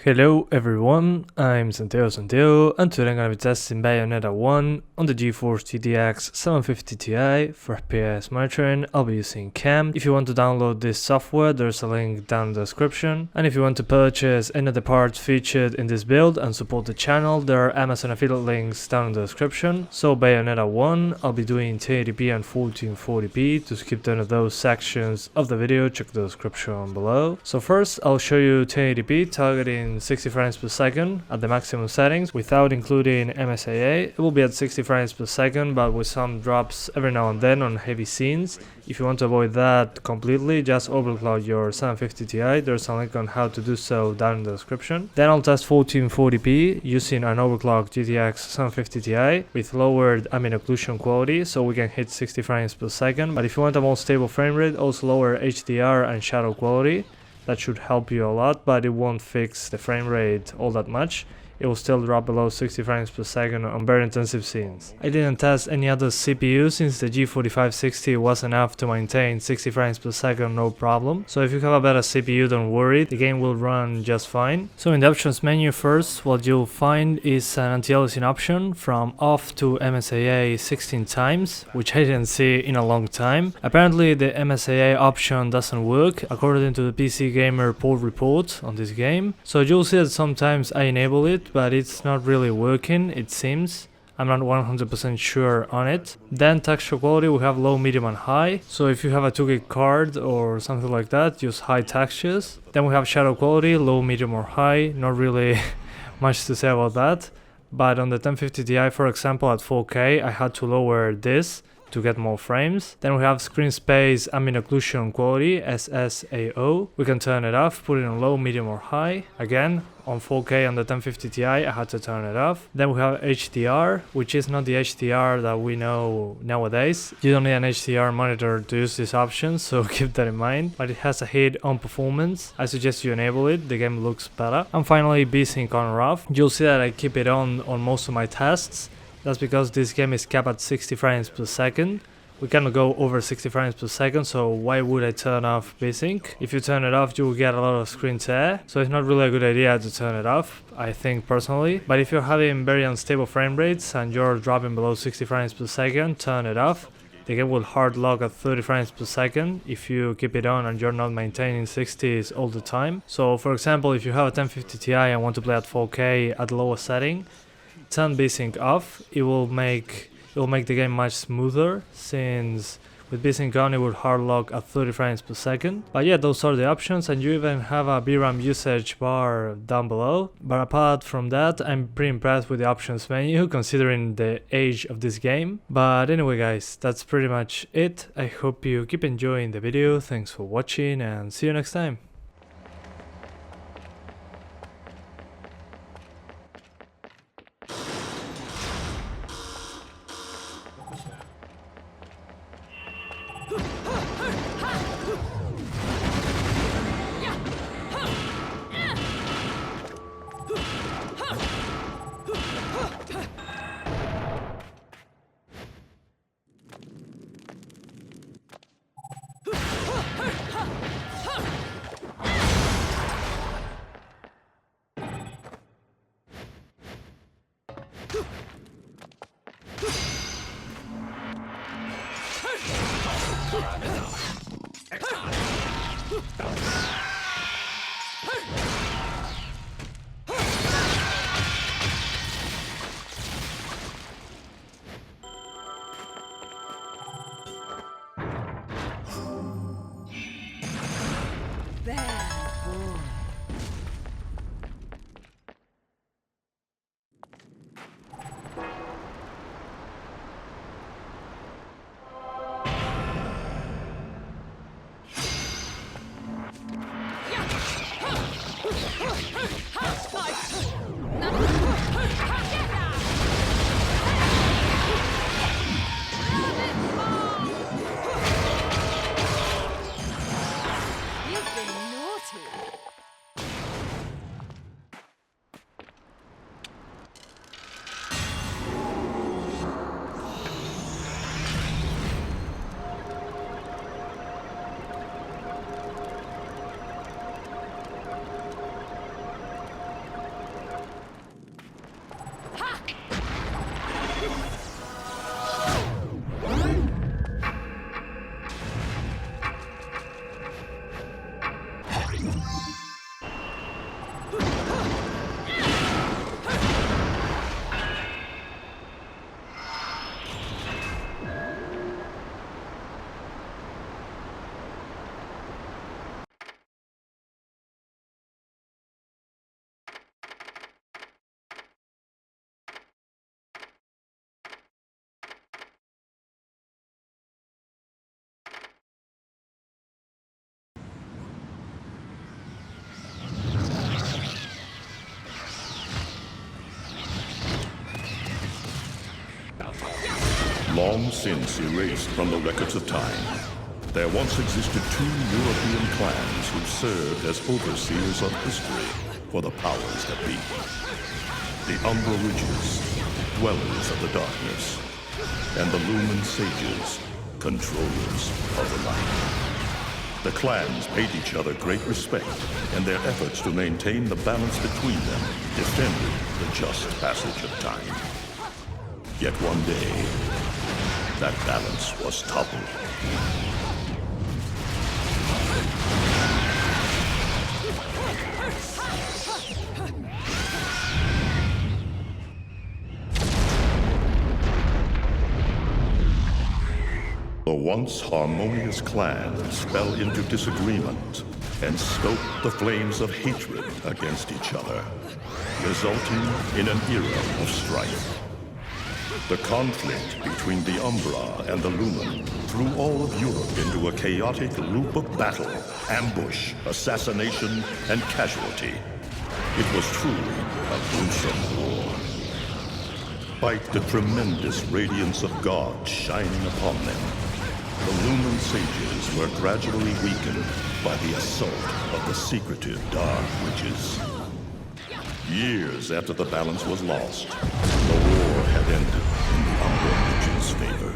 Hello everyone, I'm Santiago, and today I'm going to be testing Bayonetta 1 on the Geforce GTX 750 Ti. For FPS monitoring, I'll be using CAM. If you want to download this software, there's a link down in the description. And if you want to purchase any of the parts featured in this build and support the channel, there are Amazon affiliate links down in the description. So Bayonetta 1, I'll be doing 1080p and 1440p. To skip any of those sections of the video, check the description below. So first, I'll show you 1080p targeting 60 frames per second at the maximum settings without including MSAA. It will be at 60 frames per second, but with some drops every now and then on heavy scenes. If you want to avoid that completely, just overclock your 750 Ti. There's a link on how to do so down in the description. Then I'll test 1440p using an overclocked GTX 750 Ti with lowered ambient occlusion quality, so we can hit 60 frames per second. But if you want a more stable frame rate, also lower HDR and shadow quality. That should help you a lot, but it won't fix the frame rate all that much. It will still drop below 60 frames per second on very intensive scenes. I didn't test any other CPU since the G4560 was enough to maintain 60 frames per second no problem. So if you have a better CPU, don't worry, the game will run just fine. So in the options menu first, what you'll find is an anti-aliasing option from off to MSAA 16 times, which I didn't see in a long time. Apparently the MSAA option doesn't work according to the PC Gamer poll report on this game. So you'll see that sometimes I enable it, but it's not really working, it seems. I'm not 100% sure on it. Then texture quality, we have low, medium and high. So if you have a 2GB card or something like that, use high textures. Then we have shadow quality, low, medium or high. Not really much to say about that. But on the 1050 Ti, for example, at 4K, I had to lower this to get more frames. Then we have screen space ambient occlusion quality, SSAO. We can turn it off, put it on low, medium or high. Again, on 4K on the 1050 Ti, I had to turn it off. Then we have HDR, which is not the HDR that we know nowadays. You don't need an HDR monitor to use this option, so keep that in mind. But it has a hit on performance. I suggest you enable it, the game looks better. And finally, VSync on or off. You'll see that I keep it on most of my tests. That's because this game is capped at 60 frames per second. We cannot go over 60 frames per second, so why would I turn off VSync? If you turn it off, you will get a lot of screen tear, so it's not really a good idea to turn it off, I think personally. But if you're having very unstable frame rates and you're dropping below 60 frames per second, turn it off. The game will hard lock at 30 frames per second if you keep it on and you're not maintaining 60s all the time. So for example, if you have a 1050 Ti and want to play at 4K at the lowest setting, turn VSync off. It will make the game much smoother, since with VSync on it will hard lock at 30 frames per second. But yeah, those are the options, and you even have a VRAM usage bar down below. But apart from that, I'm pretty impressed with the options menu considering the age of this game. But anyway guys, that's pretty much it. I hope you keep enjoying the video. Thanks for watching and see you next time. Long since erased from the records of time, there once existed two European clans who served as overseers of history for the powers that be. The Umbra Witches, dwellers of the darkness, and the Lumen Sages, controllers of the light. The clans paid each other great respect, and their efforts to maintain the balance between them defended the just passage of time. Yet one day, that balance was toppled. The once harmonious clans fell into disagreement and stoked the flames of hatred against each other, resulting in an era of strife. The conflict between the Umbra and the Lumen threw all of Europe into a chaotic loop of battle, ambush, assassination, and casualty. It was truly a gruesome war. Despite the tremendous radiance of God shining upon them, the Lumen Sages were gradually weakened by the assault of the secretive Dark Witches. Years after the balance was lost, the war had ended in the Umbra Witches' favor.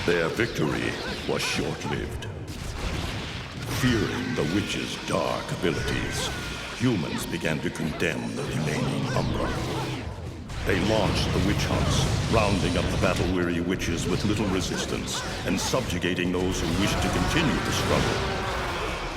Their victory was short-lived. Fearing the witches' dark abilities, humans began to condemn the remaining Umbra. They launched the witch hunts, rounding up the battle-weary witches with little resistance and subjugating those who wished to continue the struggle.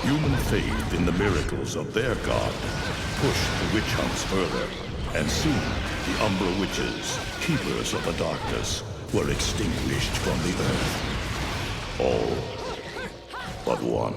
Human faith in the miracles of their god pushed the witch hunts further, and soon the Umbra witches, keepers of the darkness, were extinguished from the earth. All but one.